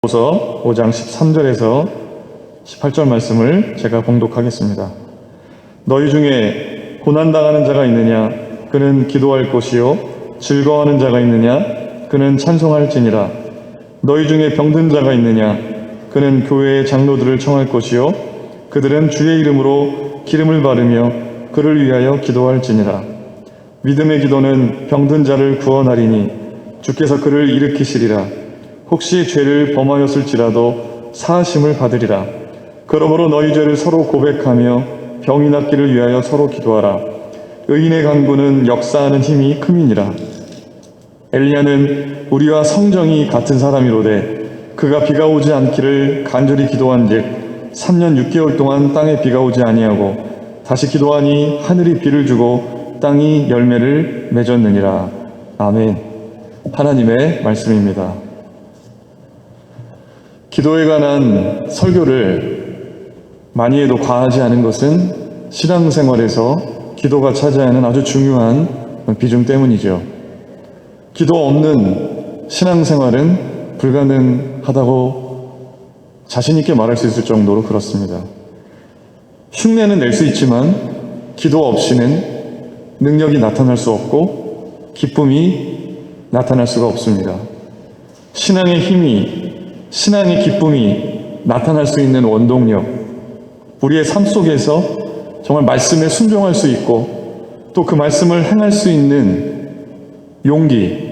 야고보서 5장 13절에서 18절 말씀을 제가 봉독하겠습니다. 너희 중에 고난당하는 자가 있느냐? 그는 기도할 것이요. 즐거워하는 자가 있느냐? 그는 찬송할지니라. 너희 중에 병든 자가 있느냐? 그는 교회의 장로들을 청할 것이요. 그들은 주의 이름으로 기름을 바르며 그를 위하여 기도할지니라. 믿음의 기도는 병든 자를 구원하리니 주께서 그를 일으키시리라. 혹시 죄를 범하였을지라도 사하심을 받으리라. 그러므로 너희 죄를 서로 고백하며 병이 낫기를 위하여 서로 기도하라. 의인의 간구는 역사하는 힘이 큼이니라. 엘리야는 우리와 성정이 같은 사람이로되 그가 비가 오지 않기를 간절히 기도한즉 3년 6개월 동안 땅에 비가 오지 아니하고 다시 기도하니 하늘이 비를 주고 땅이 열매를 맺었느니라. 아멘. 하나님의 말씀입니다. 기도에 관한 설교를 많이 해도 과하지 않은 것은 신앙생활에서 기도가 차지하는 아주 중요한 비중 때문이죠. 기도 없는 신앙생활은 불가능하다고 자신 있게 말할 수 있을 정도로 그렇습니다. 흉내는 낼 수 있지만 기도 없이는 능력이 나타날 수 없고 기쁨이 나타날 수가 없습니다. 신앙의 힘이, 신앙의 기쁨이 나타날 수 있는 원동력, 우리의 삶 속에서 정말 말씀에 순종할 수 있고 또 그 말씀을 행할 수 있는 용기,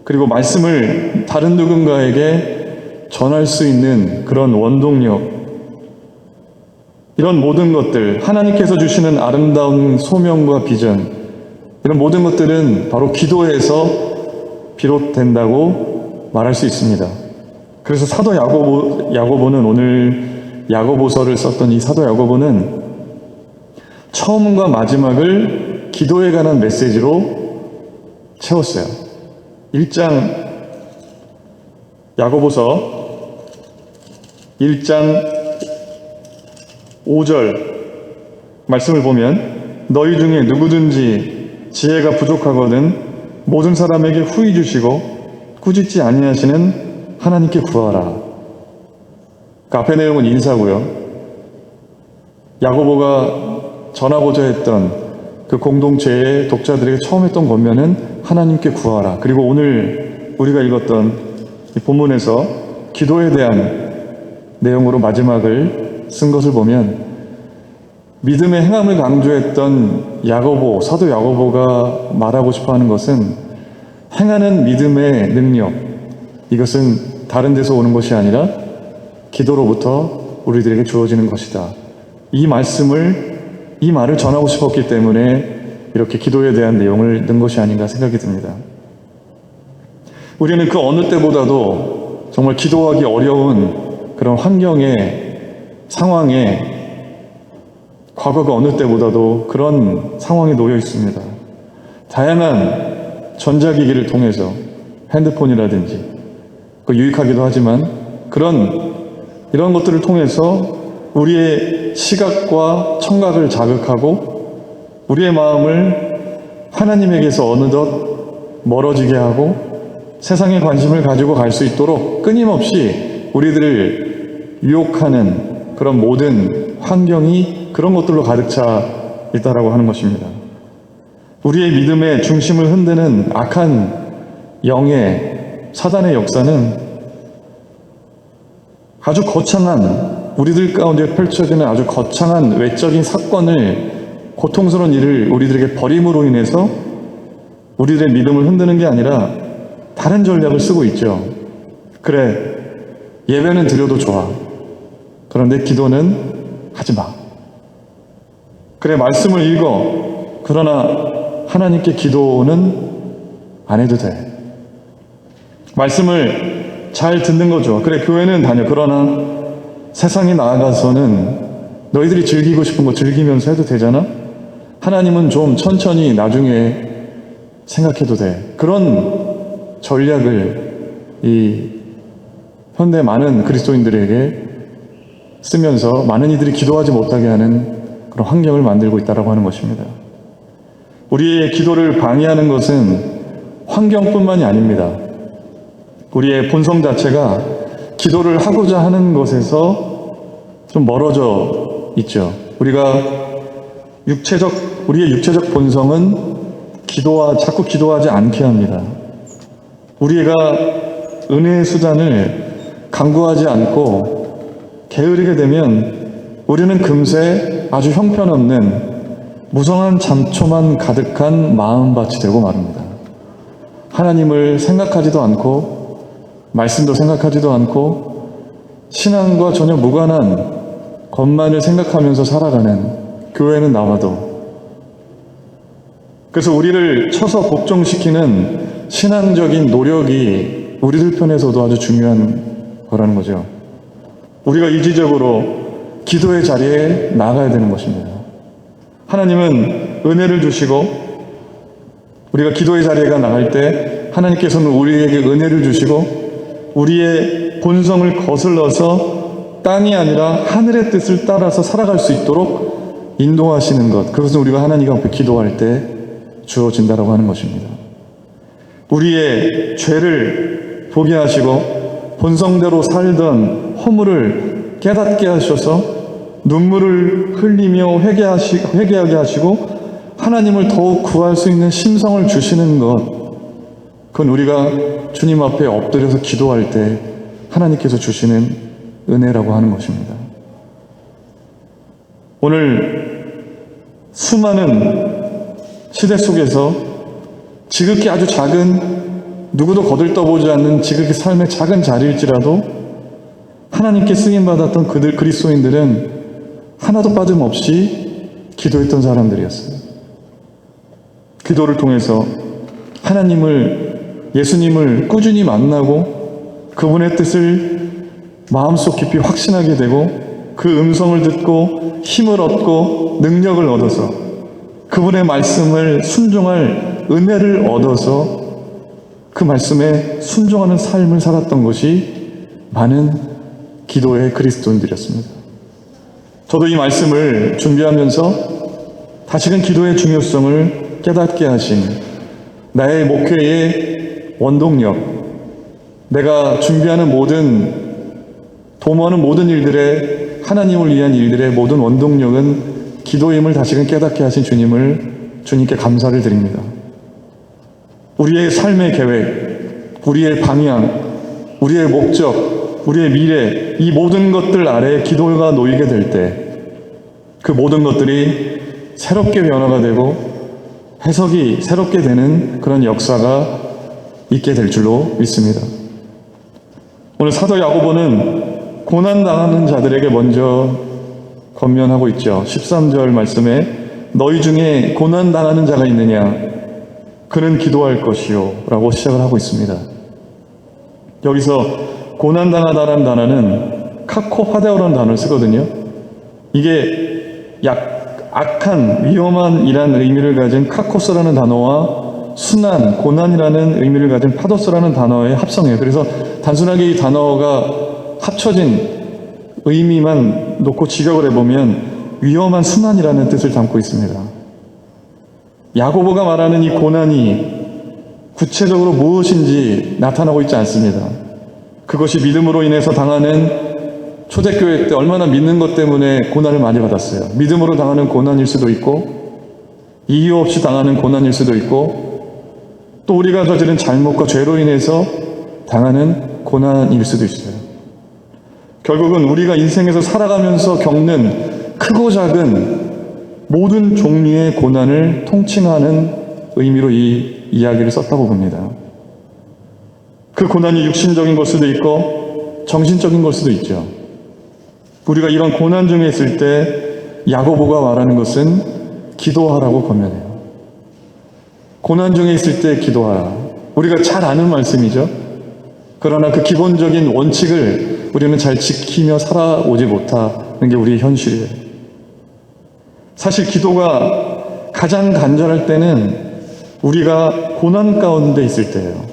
그리고 말씀을 다른 누군가에게 전할 수 있는 그런 원동력, 이런 모든 것들, 하나님께서 주시는 아름다운 소명과 비전, 이런 모든 것들은 바로 기도에서 비롯된다고 말할 수 있습니다. 그래서 사도 야고보는 오늘 야고보서를 썼던 이 사도 야고보는 처음과 마지막을 기도에 관한 메시지로 채웠어요. 1장 야고보서 1장 5절 말씀을 보면 너희 중에 누구든지 지혜가 부족하거든 모든 사람에게 후히 주시고 꾸짖지 아니하시는 하나님께 구하라. 그 앞의 내용은 인사고요. 야고보가 전하고자 했던 그 공동체의 독자들에게 처음 했던 권면은 하나님께 구하라. 그리고 오늘 우리가 읽었던 이 본문에서 기도에 대한 내용으로 마지막을 쓴 것을 보면 믿음의 행함을 강조했던 야고보, 사도 야고보가 말하고 싶어하는 것은 행하는 믿음의 능력, 이것은 다른 데서 오는 것이 아니라 기도로부터 우리들에게 주어지는 것이다. 이 말을 전하고 싶었기 때문에 이렇게 기도에 대한 내용을 넣은 것이 아닌가 생각이 듭니다. 우리는 그 어느 때보다도 정말 기도하기 어려운 그런 상황에 과거 그 어느 때보다도 그런 상황에 놓여 있습니다. 다양한 전자기기를 통해서 핸드폰이라든지 유익하기도 하지만 이런 것들을 통해서 우리의 시각과 청각을 자극하고 우리의 마음을 하나님에게서 어느덧 멀어지게 하고 세상에 관심을 가지고 갈 수 있도록 끊임없이 우리들을 유혹하는 그런 모든 환경이 그런 것들로 가득 차 있다라고 하는 것입니다. 우리의 믿음의 중심을 흔드는 악한 영의 사단의 역사는 아주 거창한, 우리들 가운데 펼쳐지는 아주 거창한 외적인 사건을, 고통스러운 일을 우리들에게 벌임으로 인해서 우리들의 믿음을 흔드는 게 아니라 다른 전략을 쓰고 있죠. 그래, 예배는 드려도 좋아. 그런데 기도는 하지 마. 그래, 말씀을 읽어. 그러나 하나님께 기도는 안 해도 돼. 말씀을 잘 듣는 거죠. 그래, 교회는 다녀. 그러나 세상에 나아가서는 너희들이 즐기고 싶은 거 즐기면서 해도 되잖아? 하나님은 좀 천천히 나중에 생각해도 돼. 그런 전략을 이 현대 많은 그리스도인들에게 쓰면서 많은 이들이 기도하지 못하게 하는 그런 환경을 만들고 있다고 하는 것입니다. 우리의 기도를 방해하는 것은 환경뿐만이 아닙니다. 우리의 본성 자체가 기도를 하고자 하는 것에서 좀 멀어져 있죠. 우리의 육체적 본성은 자꾸 기도하지 않게 합니다. 우리가 은혜의 수단을 강구하지 않고 게으르게 되면 우리는 금세 아주 형편없는 무성한 잠초만 가득한 마음밭이 되고 말입니다. 하나님을 생각하지도 않고 말씀도 생각하지도 않고 신앙과 전혀 무관한 것만을 생각하면서 살아가는 교회는 나와도, 그래서 우리를 쳐서 복종시키는 신앙적인 노력이 우리들 편에서도 아주 중요한 거라는 거죠. 우리가 의지적으로 기도의 자리에 나가야 되는 것입니다. 하나님은 은혜를 주시고 우리가 기도의 자리에 나갈 때 하나님께서는 우리에게 은혜를 주시고 우리의 본성을 거슬러서 땅이 아니라 하늘의 뜻을 따라서 살아갈 수 있도록 인도하시는 것, 그것은 우리가 하나님 앞에 기도할 때 주어진다라고 하는 것입니다. 우리의 죄를 보게 하시고 본성대로 살던 허물을 깨닫게 하셔서 눈물을 흘리며 회개하게 하시고 하나님을 더욱 구할 수 있는 심성을 주시는 것, 그건 우리가 주님 앞에 엎드려서 기도할 때 하나님께서 주시는 은혜라고 하는 것입니다. 오늘 수많은 시대 속에서 지극히 아주 작은, 누구도 거들떠보지 않는 지극히 삶의 작은 자리일지라도 하나님께 쓰임받았던 그리스도인들은 하나도 빠짐없이 기도했던 사람들이었어요. 기도를 통해서 하나님을, 예수님을 꾸준히 만나고 그분의 뜻을 마음속 깊이 확신하게 되고 그 음성을 듣고 힘을 얻고 능력을 얻어서 그분의 말씀을 순종할 은혜를 얻어서 그 말씀에 순종하는 삶을 살았던 것이 많은 기도의 그리스도인들이었습니다. 저도 이 말씀을 준비하면서 다시금 기도의 중요성을 깨닫게 하신 나의 목회의 원동력, 내가 준비하는 도모하는 모든 일들의, 하나님을 위한 일들의 모든 원동력은 기도임을 다시금 깨닫게 하신 주님께 감사를 드립니다. 우리의 삶의 계획, 우리의 방향, 우리의 목적, 우리의 미래, 이 모든 것들 아래 기도가 놓이게 될 때 그 모든 것들이 새롭게 변화가 되고 해석이 새롭게 되는 그런 역사가 있게 될 줄로 믿습니다. 오늘 사도 야고보는 고난당하는 자들에게 먼저 권면하고 있죠. 13절 말씀에 너희 중에 고난당하는 자가 있느냐? 그는 기도할 것이요 라고 시작을 하고 있습니다. 여기서 고난당하다라는 단어는 카코파데오라는 단어를 쓰거든요. 이게 악한, 위험한 이라는 의미를 가진 카코스라는 단어와 순한, 고난이라는 의미를 가진 파도스라는 단어의 합성이에요. 그래서 단순하게 이 단어가 합쳐진 의미만 놓고 직역을 해보면 위험한 순환이라는 뜻을 담고 있습니다. 야고보가 말하는 이 고난이 구체적으로 무엇인지 나타나고 있지 않습니다. 그것이 믿음으로 인해서 당하는, 초대교회 때 얼마나 믿는 것 때문에 고난을 많이 받았어요. 믿음으로 당하는 고난일 수도 있고 이유 없이 당하는 고난일 수도 있고 또 우리가 저지른 잘못과 죄로 인해서 당하는 고난일 수도 있어요. 결국은 우리가 인생에서 살아가면서 겪는 크고 작은 모든 종류의 고난을 통칭하는 의미로 이 이야기를 썼다고 봅니다. 그 고난이 육신적인 걸 수도 있고 정신적인 걸 수도 있죠. 우리가 이런 고난 중에 있을 때 야고보가 말하는 것은 기도하라고 권면해요. 고난 중에 있을 때 기도하라. 우리가 잘 아는 말씀이죠. 그러나 그 기본적인 원칙을 우리는 잘 지키며 살아오지 못하는 게 우리의 현실이에요. 사실 기도가 가장 간절할 때는 우리가 고난 가운데 있을 때예요.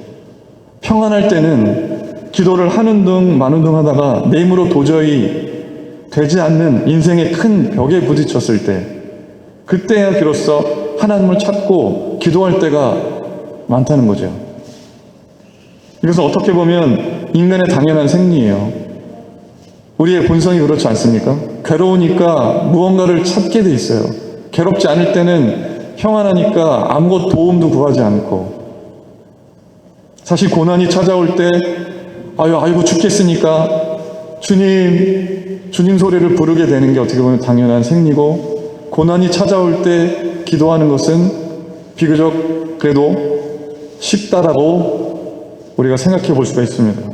평안할 때는 기도를 하는 둥 마는 둥 하다가 내 힘으로 도저히 되지 않는 인생의 큰 벽에 부딪혔을 때, 그때야 비로소 하나님을 찾고 기도할 때가 많다는 거죠. 이것은 어떻게 보면 인간의 당연한 생리예요. 우리의 본성이 그렇지 않습니까? 괴로우니까 무언가를 찾게 돼 있어요. 괴롭지 않을 때는 평안하니까 아무것 도움도 구하지 않고, 사실 고난이 찾아올 때 아이고 죽겠으니까 주님 소리를 부르게 되는 게 어떻게 보면 당연한 생리고, 고난이 찾아올 때 기도하는 것은 비교적 그래도 쉽다라고 우리가 생각해 볼 수가 있습니다.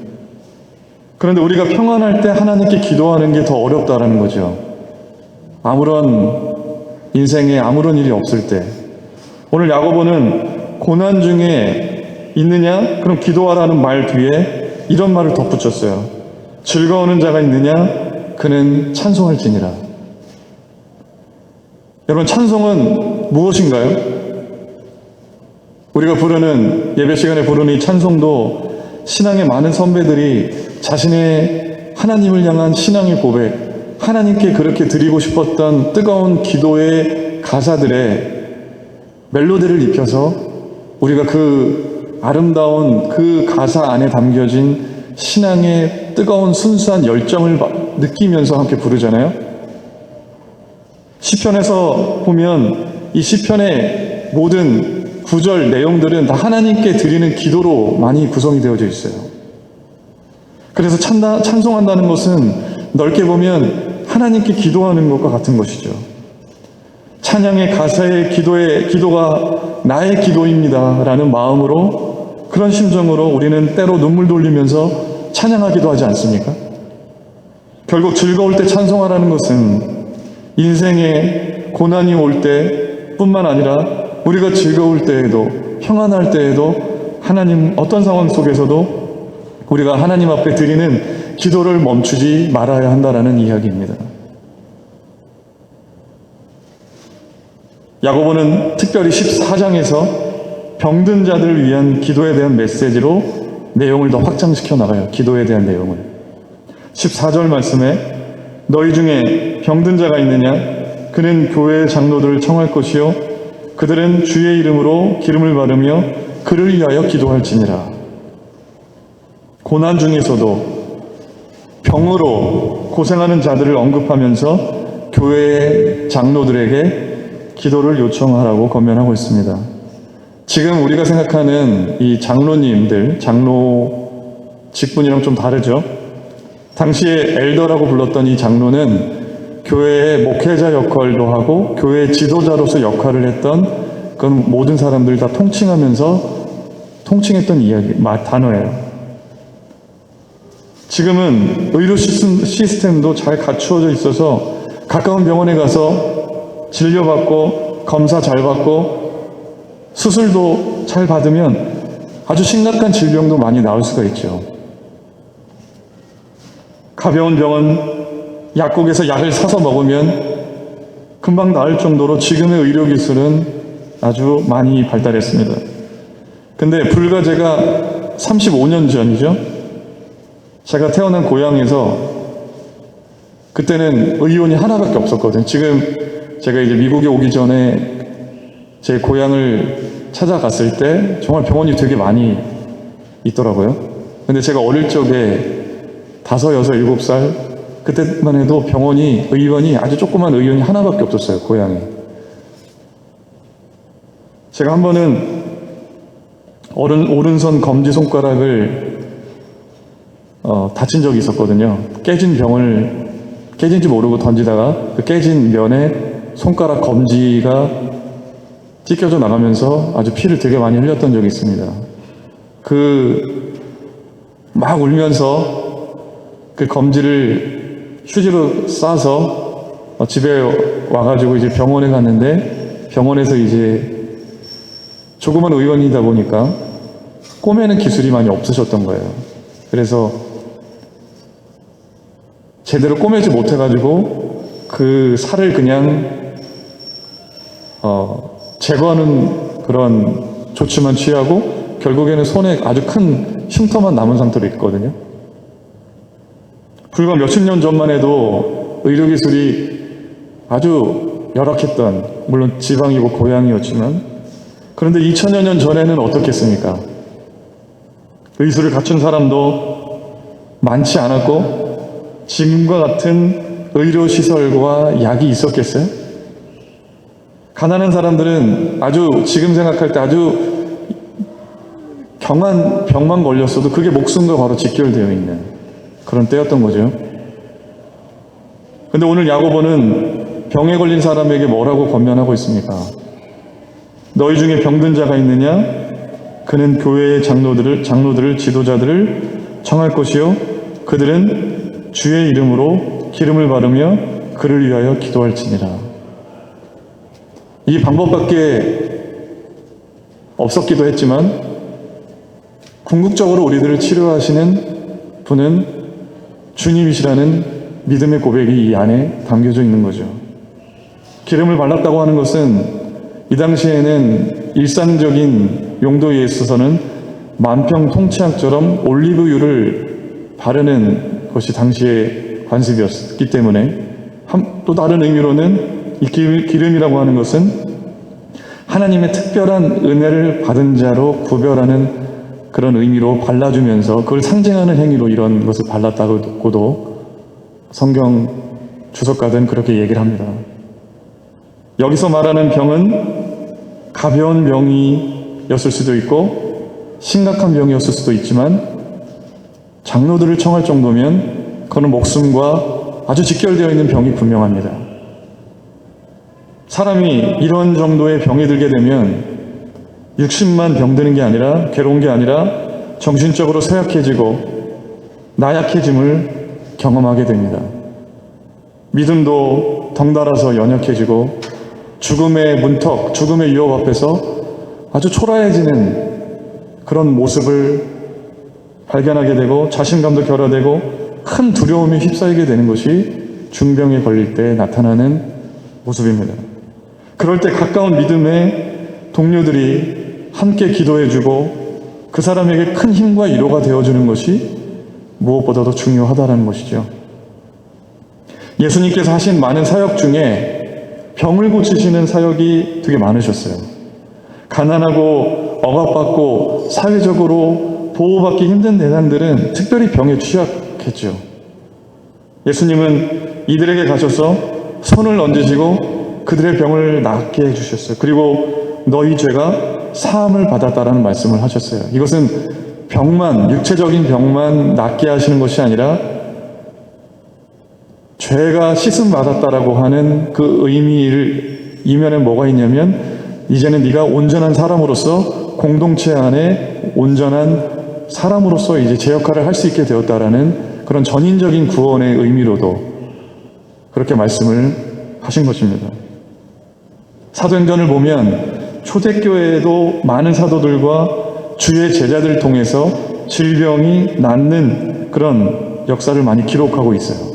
그런데 우리가 평안할 때 하나님께 기도하는 게 더 어렵다라는 거죠. 인생에 아무런 일이 없을 때. 오늘 야고보는 고난 중에 있느냐? 그럼 기도하라는 말 뒤에 이런 말을 덧붙였어요. 즐거워하는 자가 있느냐? 그는 찬송할지니라. 여러분, 찬송은 무엇인가요? 우리가 부르는, 예배 시간에 부르는 이 찬송도 신앙의 많은 선배들이 자신의 하나님을 향한 신앙의 고백, 하나님께 그렇게 드리고 싶었던 뜨거운 기도의 가사들에 멜로디를 입혀서 우리가 그 아름다운 그 가사 안에 담겨진 신앙의 뜨거운 순수한 열정을 느끼면서 함께 부르잖아요. 시편에서 보면 이 시편의 모든 구절 내용들은 다 하나님께 드리는 기도로 많이 구성이 되어져 있어요. 그래서 찬송한다는 것은 넓게 보면 하나님께 기도하는 것과 같은 것이죠. 찬양의 가사의 기도가 나의 기도입니다 라는 마음으로, 그런 심정으로 우리는 때로 눈물 돌리면서 찬양하기도 하지 않습니까? 결국 즐거울 때 찬송하라는 것은 인생에 고난이 올 때뿐만 아니라 우리가 즐거울 때에도, 평안할 때에도, 하나님 어떤 상황 속에서도 우리가 하나님 앞에 드리는 기도를 멈추지 말아야 한다라는 이야기입니다. 야고보는 특별히 14장에서 병든 자들을 위한 기도에 대한 메시지로 내용을 더 확장시켜 나가요. 기도에 대한 내용을. 14절 말씀에 너희 중에 병든 자가 있느냐? 그는 교회의 장로들을 청할 것이요 그들은 주의 이름으로 기름을 바르며 그를 위하여 기도할지니라. 고난 중에서도 병으로 고생하는 자들을 언급하면서 교회의 장로들에게 기도를 요청하라고 권면하고 있습니다. 지금 우리가 생각하는 이 장로님들, 장로 직분이랑 좀 다르죠. 당시에 엘더라고 불렀던 이 장로는 교회의 목회자 역할도 하고 교회의 지도자로서 역할을 했던 그런 모든 사람들을 다 통칭했던 단어예요. 지금은 의료 시스템도 잘 갖추어져 있어서 가까운 병원에 가서 진료받고 검사 잘 받고 수술도 잘 받으면 아주 심각한 질병도 많이 나을 수가 있죠. 가벼운 병은 약국에서 약을 사서 먹으면 금방 나을 정도로 지금의 의료 기술은 아주 많이 발달했습니다. 근데 불과 제가 35년 전이죠. 제가 태어난 고향에서 그때는 의원이 하나밖에 없었거든요. 지금 제가 이제 미국에 오기 전에 제 고향을 찾아갔을 때 정말 병원이 되게 많이 있더라고요. 근데 제가 어릴 적에 5, 6, 7살 그때만 해도 의원이 아주 조그만 의원이 하나밖에 없었어요. 고향에. 제가 한 번은 오른손 검지손가락을 다친 적이 있었거든요. 깨진지 모르고 던지다가 그 깨진 면에 손가락 검지가 찢겨져 나가면서 아주 피를 되게 많이 흘렸던 적이 있습니다. 막 울면서 그 검지를 휴지로 싸서 집에 와가지고 이제 병원에 갔는데, 병원에서 이제 조그만 의원이다 보니까 꼬매는 기술이 많이 없으셨던 거예요. 그래서 제대로 꼬매지 못해가지고 그 살을 그냥 제거하는 그런 조치만 취하고 결국에는 손에 아주 큰 흉터만 남은 상태로 있거든요. 불과 몇십 년 전만 해도 의료기술이 아주 열악했던, 물론 지방이고 고향이었지만, 그런데 2000여 년 전에는 어떻겠습니까? 의술을 갖춘 사람도 많지 않았고 지금과 같은 의료시설과 약이 있었겠어요? 가난한 사람들은 지금 생각할 때 아주 경한 병만 걸렸어도 그게 목숨과 바로 직결되어 있는 그런 때였던 거죠. 근데 오늘 야고보는 병에 걸린 사람에게 뭐라고 권면하고 있습니까? 너희 중에 병든 자가 있느냐? 그는 교회의 장로들을 지도자들을 청할 것이요 그들은 주의 이름으로 기름을 바르며 그를 위하여 기도할지니라. 이 방법밖에 없었기도 했지만 궁극적으로 우리들을 치료하시는 분은 주님이시라는 믿음의 고백이 이 안에 담겨져 있는 거죠. 기름을 발랐다고 하는 것은 이 당시에는 일상적인 용도에 있어서는 만평통치약처럼 올리브유를 바르는 것이 당시의 관습이었기 때문에 또 다른 의미로는 이 기름이라고 하는 것은 하나님의 특별한 은혜를 받은 자로 구별하는 그런 의미로 발라주면서 그걸 상징하는 행위로 이런 것을 발랐다고도 성경 주석가들은 그렇게 얘기를 합니다. 여기서 말하는 병은 가벼운 병이었을 수도 있고 심각한 병이었을 수도 있지만 장로들을 청할 정도면 그는 목숨과 아주 직결되어 있는 병이 분명합니다. 사람이 이런 정도의 병이 들게 되면 육신만 병드는 게 아니라 괴로운 게 아니라 정신적으로 쇠약해지고 나약해짐을 경험하게 됩니다. 믿음도 덩달아서 연약해지고 죽음의 문턱, 죽음의 유혹 앞에서 아주 초라해지는 그런 모습을 발견하게 되고 자신감도 결여되고 큰 두려움에 휩싸이게 되는 것이 중병에 걸릴 때 나타나는 모습입니다. 그럴 때 가까운 믿음의 동료들이 함께 기도해주고 그 사람에게 큰 힘과 위로가 되어주는 것이 무엇보다도 중요하다는 것이죠. 예수님께서 하신 많은 사역 중에 병을 고치시는 사역이 되게 많으셨어요. 가난하고 억압받고 사회적으로 보호받기 힘든 대상들은 특별히 병에 취약했죠. 예수님은 이들에게 가셔서 손을 얹으시고 그들의 병을 낫게 해주셨어요. 그리고 너희 죄가 사함을 받았다라는 말씀을 하셨어요. 이것은 육체적인 병만 낫게 하시는 것이 아니라 죄가 씻음 받았다라고 하는 그 의미를 이면에 뭐가 있냐면 이제는 네가 온전한 사람으로서 공동체 안에 온전한 사람으로서 이제 제 역할을 할 수 있게 되었다라는 그런 전인적인 구원의 의미로도 그렇게 말씀을 하신 것입니다. 사도행전을 보면 초대교회에도 많은 사도들과 주의 제자들을 통해서 질병이 낫는 그런 역사를 많이 기록하고 있어요.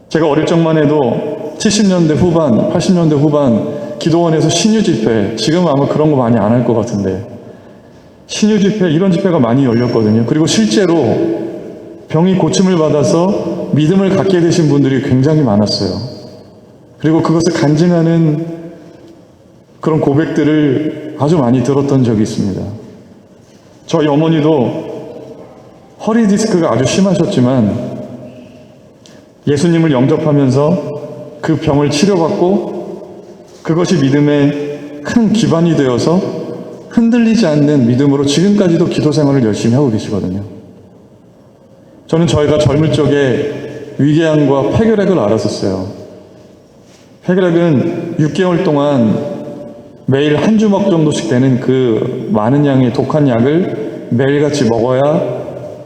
제가 어릴 적만 해도 70년대 후반, 80년대 후반 기도원에서 신유 집회, 지금은 아마 그런 거 많이 안 할 것 같은데 신유 집회, 이런 집회가 많이 열렸거든요. 그리고 실제로 병이 고침을 받아서 믿음을 갖게 되신 분들이 굉장히 많았어요. 그리고 그것을 간증하는 그런 고백들을 아주 많이 들었던 적이 있습니다. 저희 어머니도 허리 디스크가 아주 심하셨지만 예수님을 영접하면서 그 병을 치료받고 그것이 믿음의 큰 기반이 되어서 흔들리지 않는 믿음으로 지금까지도 기도 생활을 열심히 하고 계시거든요. 저는 저희가 젊을 적에 위궤양과 폐결핵을 알았었어요. 폐결핵은 6개월 동안 매일 한 주먹 정도씩 되는 그 많은 양의 독한 약을 매일같이 먹어야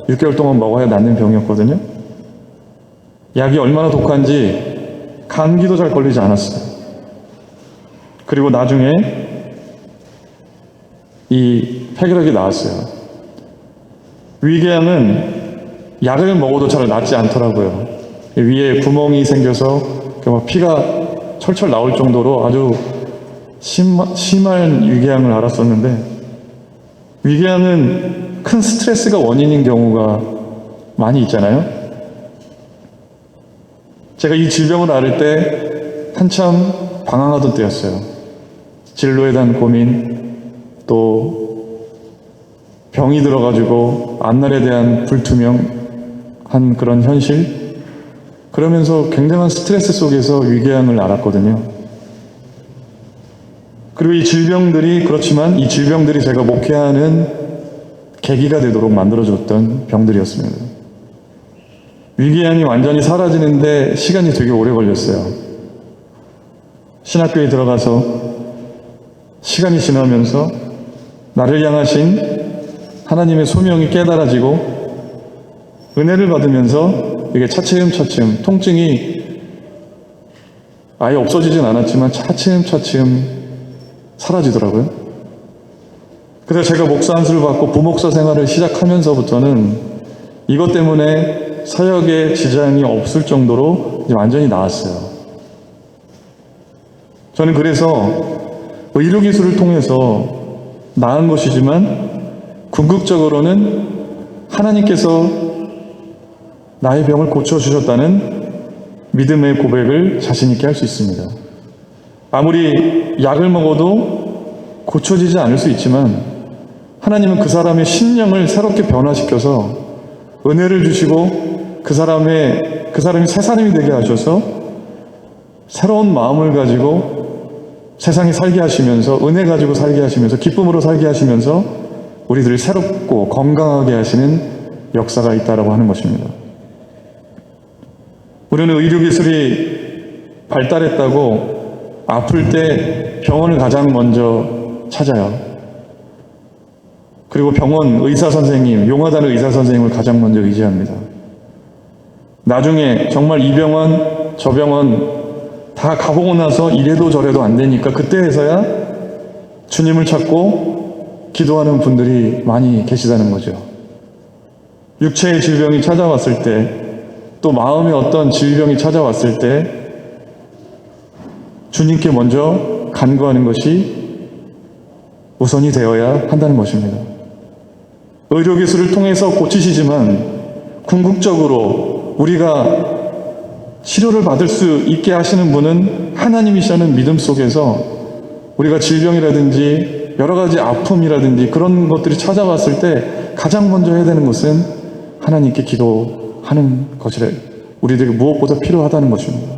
6개월 동안 먹어야 낫는 병이었거든요. 약이 얼마나 독한지 감기도 잘 걸리지 않았어요. 그리고 나중에 이 폐결핵이 나왔어요. 위궤양은 약을 먹어도 잘 낫지 않더라고요. 위에 구멍이 생겨서 피가 철철 나올 정도로 아주 심한 위궤양을 앓았었는데 위궤양은 큰 스트레스가 원인인 경우가 많이 있잖아요. 제가 이 질병을 앓을 때 한참 방황하던 때였어요. 진로에 대한 고민, 또 병이 들어가지고 앞날에 대한 불투명, 그런 현실, 그러면서 굉장한 스트레스 속에서 위궤양을 앓았거든요. 그리고 이 질병들이, 그렇지만 이 질병들이 제가 목회하는 계기가 되도록 만들어줬던 병들이었습니다. 위궤양이 완전히 사라지는데 시간이 되게 오래 걸렸어요. 신학교에 들어가서 시간이 지나면서 나를 향하신 하나님의 소명이 깨달아지고 은혜를 받으면서 이게 차츰차츰 통증이 아예 없어지진 않았지만 차츰차츰 사라지더라고요. 그래서 제가 목사 안수를 받고 부목사 생활을 시작하면서부터는 이것 때문에 사역에 지장이 없을 정도로 이제 완전히 나았어요. 저는 그래서 의료기술을 통해서 나은 것이지만 궁극적으로는 하나님께서 나의 병을 고쳐주셨다는 믿음의 고백을 자신 있게 할 수 있습니다. 아무리 약을 먹어도 고쳐지지 않을 수 있지만 하나님은 그 사람의 심령을 새롭게 변화시켜서 은혜를 주시고 그 사람이 새 사람이 되게 하셔서 새로운 마음을 가지고 세상에 살게 하시면서 은혜 가지고 살게 하시면서 기쁨으로 살게 하시면서 우리들을 새롭고 건강하게 하시는 역사가 있다라고 하는 것입니다. 우리는 의료기술이 발달했다고 아플 때 병원을 가장 먼저 찾아요. 그리고 병원 의사선생님, 용하다는 의사선생님을 가장 먼저 의지합니다. 나중에 정말 이 병원, 저 병원 다 가보고 나서 이래도 저래도 안 되니까 그때에서야 주님을 찾고 기도하는 분들이 많이 계시다는 거죠. 육체의 질병이 찾아왔을 때, 또 마음의 어떤 질병이 찾아왔을 때 주님께 먼저 간구하는 것이 우선이 되어야 한다는 것입니다. 의료기술을 통해서 고치시지만 궁극적으로 우리가 치료를 받을 수 있게 하시는 분은 하나님이시라는 믿음 속에서 우리가 질병이라든지 여러 가지 아픔이라든지 그런 것들이 찾아왔을 때 가장 먼저 해야 되는 것은 하나님께 기도하는 것이라 우리들에게 무엇보다 필요하다는 것입니다.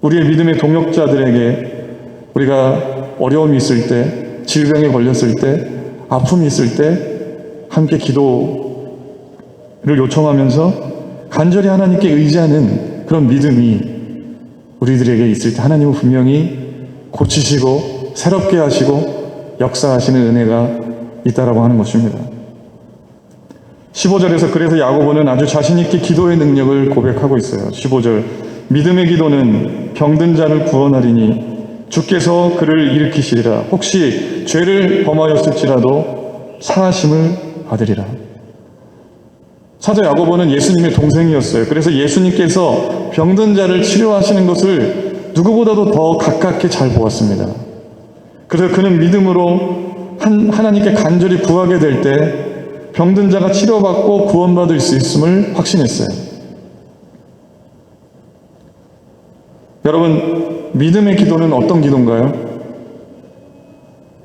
우리의 믿음의 동역자들에게 우리가 어려움이 있을 때, 질병에 걸렸을 때, 아픔이 있을 때 함께 기도를 요청하면서 간절히 하나님께 의지하는 그런 믿음이 우리들에게 있을 때 하나님은 분명히 고치시고 새롭게 하시고 역사하시는 은혜가 있다라고 하는 것입니다. 15절에서 그래서 야고보는 아주 자신 있게 기도의 능력을 고백하고 있어요. 15절 믿음의 기도는 병든 자를 구원하리니 주께서 그를 일으키시리라. 혹시 죄를 범하였을지라도 사하심을 받으리라. 사도 야고보는 예수님의 동생이었어요. 그래서 예수님께서 병든 자를 치료하시는 것을 누구보다도 더 가깝게 잘 보았습니다. 그래서 그는 믿음으로 하나님께 간절히 구하게 될 때 병든 자가 치료받고 구원받을 수 있음을 확신했어요. 여러분, 믿음의 기도는 어떤 기도인가요?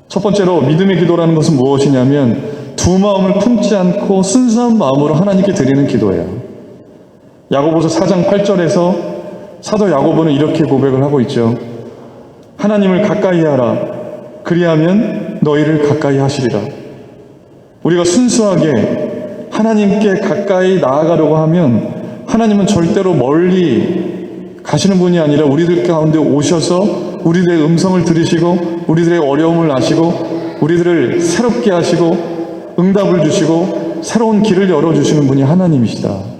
첫 번째로 믿음의 기도라는 것은 무엇이냐면 두 마음을 품지 않고 순수한 마음으로 하나님께 드리는 기도예요. 야고보서 4장 8절에서 사도 야고보는 이렇게 고백을 하고 있죠. 하나님을 가까이 하라. 그리하면 너희를 가까이 하시리라. 우리가 순수하게 하나님께 가까이 나아가려고 하면 하나님은 절대로 멀리 가시는 분이 아니라 우리들 가운데 오셔서 우리들의 음성을 들으시고 우리들의 어려움을 아시고 우리들을 새롭게 하시고 응답을 주시고 새로운 길을 열어주시는 분이 하나님이시다.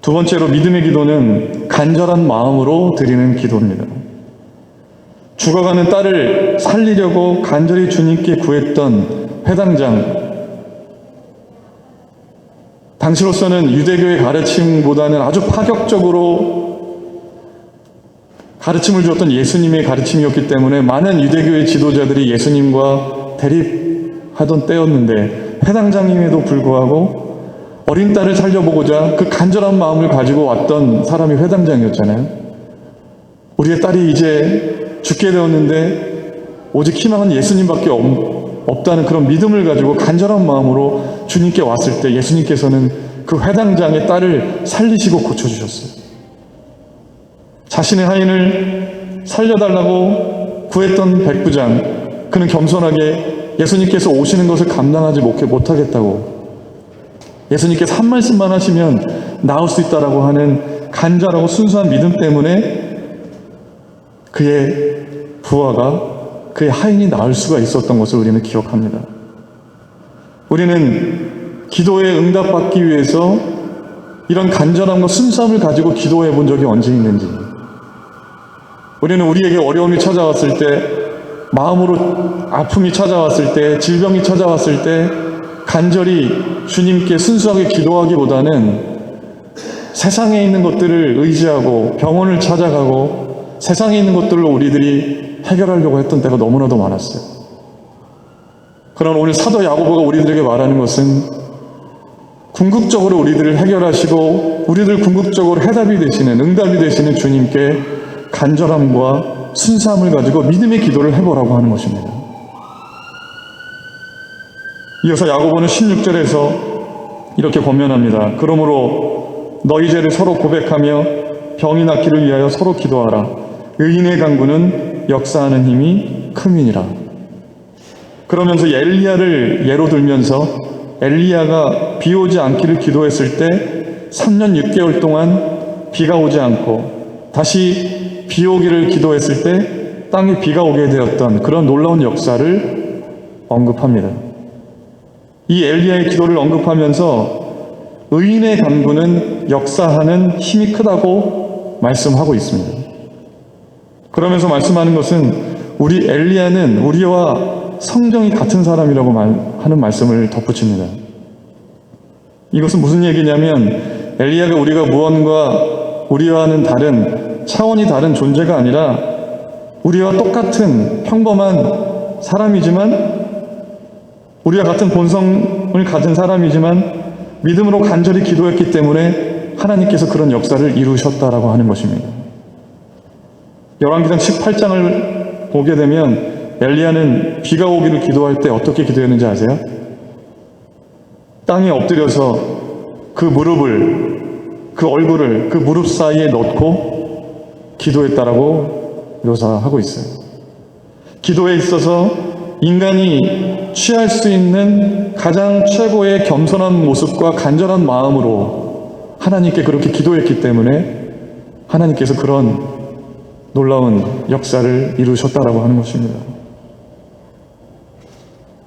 두 번째로 믿음의 기도는 간절한 마음으로 드리는 기도입니다. 죽어가는 딸을 살리려고 간절히 주님께 구했던 회당장, 당시로서는 유대교의 가르침보다는 아주 파격적으로 가르침을 주었던 예수님의 가르침이었기 때문에 많은 유대교의 지도자들이 예수님과 대립하던 때였는데 회당장임에도 불구하고 어린 딸을 살려보고자 그 간절한 마음을 가지고 왔던 사람이 회당장이었잖아요. 우리의 딸이 이제 죽게 되었는데 오직 희망은 예수님밖에 없다는 그런 믿음을 가지고 간절한 마음으로 주님께 왔을 때 예수님께서는 그 회당장의 딸을 살리시고 고쳐주셨어요. 자신의 하인을 살려달라고 구했던 백부장, 그는 겸손하게 예수님께서 오시는 것을 감당하지 못하겠다고, 예수님께서 한 말씀만 하시면 나을 수 있다라고 하는 간절하고 순수한 믿음 때문에 그의 부하가, 그의 하인이 나을 수가 있었던 것을 우리는 기억합니다. 우리는 기도에 응답받기 위해서 이런 간절함과 순수함을 가지고 기도해 본 적이 언제 있는지, 우리는 우리에게 어려움이 찾아왔을 때, 마음으로 아픔이 찾아왔을 때, 질병이 찾아왔을 때 간절히 주님께 순수하게 기도하기보다는 세상에 있는 것들을 의지하고 병원을 찾아가고 세상에 있는 것들로 우리들이 해결하려고 했던 때가 너무나도 많았어요. 그러나 오늘 사도 야고보가 우리들에게 말하는 것은 궁극적으로 우리들을 해결하시고 우리들 궁극적으로 해답이 되시는, 응답이 되시는 주님께 간절함과 순수함을 가지고 믿음의 기도를 해보라고 하는 것입니다. 이어서 야고보는 16절에서 이렇게 권면합니다. 그러므로 너희 죄를 서로 고백하며 병이 낫기를 위하여 서로 기도하라. 의인의 간구는 역사하는 힘이 큼이니라. 그러면서 엘리야를 예로 들면서 엘리야가 비 오지 않기를 기도했을 때 3년 6개월 동안 비가 오지 않고 다시 비 오기를 기도했을 때 땅에 비가 오게 되었던 그런 놀라운 역사를 언급합니다. 이 엘리야의 기도를 언급하면서 의인의 간구는 역사하는 힘이 크다고 말씀하고 있습니다. 그러면서 말씀하는 것은 우리 엘리야는 우리와 성정이 같은 사람이라고 하는 말씀을 덧붙입니다. 이것은 무슨 얘기냐면 엘리야가 우리가 무언가 우리와는 다른, 차원이 다른 존재가 아니라 우리와 똑같은 평범한 사람이지만, 우리와 같은 본성을 가진 사람이지만 믿음으로 간절히 기도했기 때문에 하나님께서 그런 역사를 이루셨다라고 하는 것입니다. 열왕기상 18장을 보게 되면 엘리야는 비가 오기를 기도할 때 어떻게 기도했는지 아세요? 땅에 엎드려서 그 무릎을, 그 얼굴을 그 무릎 사이에 넣고 기도했다라고 묘사하고 있어요. 기도에 있어서 인간이 취할 수 있는 가장 최고의 겸손한 모습과 간절한 마음으로 하나님께 그렇게 기도했기 때문에 하나님께서 그런 놀라운 역사를 이루셨다라고 하는 것입니다.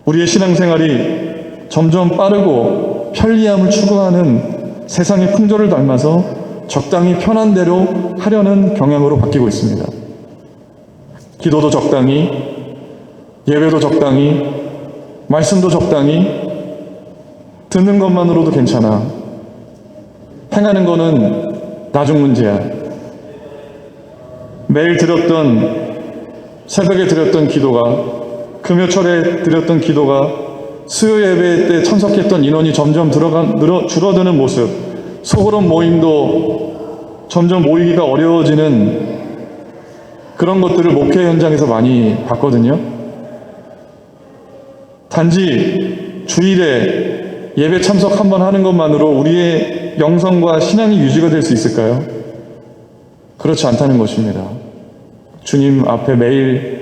우리의 신앙생활이 점점 빠르고 편리함을 추구하는 세상의 풍조를 닮아서 적당히 편한 대로 하려는 경향으로 바뀌고 있습니다. 기도도 적당히, 예배도 적당히, 말씀도 적당히, 듣는 것만으로도 괜찮아. 행하는 거는 나중 문제야. 매일 드렸던, 새벽에 드렸던 기도가, 금요철에 드렸던 기도가, 수요 예배 때 참석했던 인원이 점점 줄어드는 모습, 소그룹 모임도 점점 모이기가 어려워지는 그런 것들을 목회 현장에서 많이 봤거든요. 단지 주일에 예배 참석 한번 하는 것만으로 우리의 영성과 신앙이 유지가 될 수 있을까요? 그렇지 않다는 것입니다. 주님 앞에 매일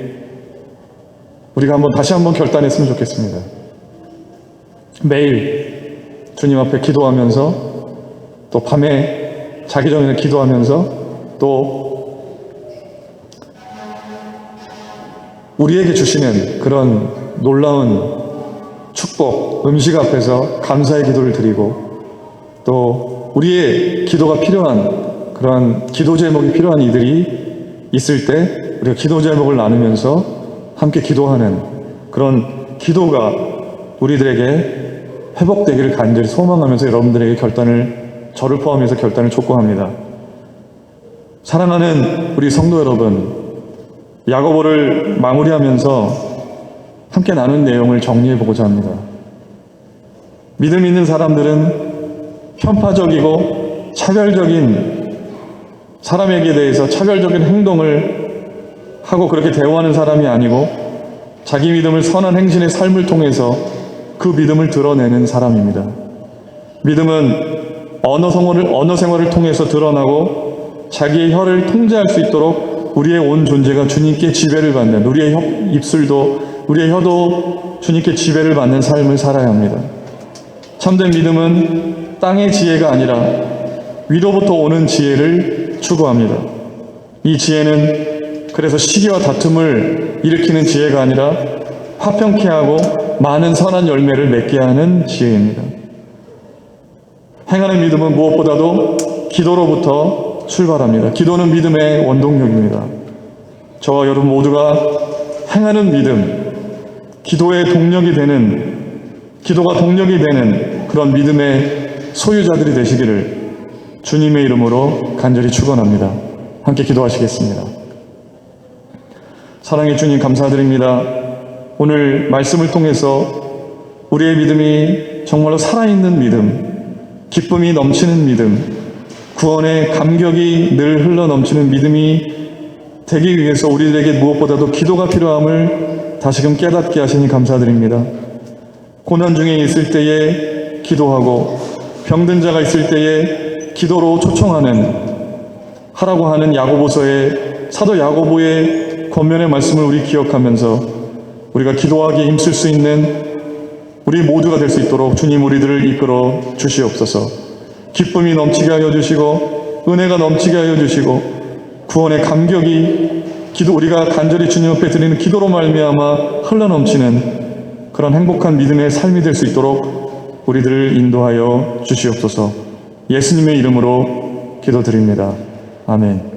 우리가 다시 한번 결단했으면 좋겠습니다. 매일 주님 앞에 기도하면서, 또 밤에 자기 전에 기도하면서, 또 우리에게 주시는 그런 놀라운 축복, 음식 앞에서 감사의 기도를 드리고, 또 우리의 기도가 필요한, 그런 기도 제목이 필요한 이들이 있을 때 우리가 기도 제목을 나누면서 함께 기도하는 그런 기도가 우리들에게 회복되기를 간절히 소망하면서 여러분들에게 저를 포함해서 결단을 촉구합니다. 사랑하는 우리 성도 여러분, 야고보를 마무리하면서 함께 나눈 내용을 정리해 보고자 합니다. 믿음 있는 사람들은 편파적이고 차별적인 사람에게 대해서 차별적인 행동을 하고 그렇게 대우하는 사람이 아니고, 자기 믿음을 선한 행진의 삶을 통해서 그 믿음을 드러내는 사람입니다. 믿음은 언어 생활을 통해서 드러나고 자기의 혀를 통제할 수 있도록 우리의 온 존재가 주님께 지배를 받는, 우리의 입술도 우리의 혀도 주님께 지배를 받는 삶을 살아야 합니다. 참된 믿음은 땅의 지혜가 아니라 위로부터 오는 지혜를 추구합니다. 이 지혜는 그래서 시기와 다툼을 일으키는 지혜가 아니라 화평케 하고 많은 선한 열매를 맺게 하는 지혜입니다. 행하는 믿음은 무엇보다도 기도로부터 출발합니다. 기도는 믿음의 원동력입니다. 저와 여러분 모두가 행하는 믿음, 기도가 동력이 되는 그런 믿음의 소유자들이 되시기를 주님의 이름으로 간절히 축원합니다. 함께 기도하시겠습니다. 사랑의 주님, 감사드립니다. 오늘 말씀을 통해서 우리의 믿음이 정말로 살아있는 믿음, 기쁨이 넘치는 믿음, 구원의 감격이 늘 흘러넘치는 믿음이 되기 위해서 우리들에게 무엇보다도 기도가 필요함을 다시금 깨닫게 하시니 감사드립니다. 고난 중에 있을 때에 기도하고 병든 자가 있을 때에 기도로 하라고 하는 야고보서의 사도 야고보의 권면의 말씀을 우리 기억하면서 우리가 기도하기에 힘쓸 수 있는 우리 모두가 될 수 있도록 주님 우리들을 이끌어 주시옵소서. 기쁨이 넘치게 하여 주시고 은혜가 넘치게 하여 주시고 구원의 감격이 우리가 간절히 주님 앞에 드리는 기도로 말미암아 흘러넘치는 그런 행복한 믿음의 삶이 될 수 있도록 우리들을 인도하여 주시옵소서. 예수님의 이름으로 기도드립니다. 아멘.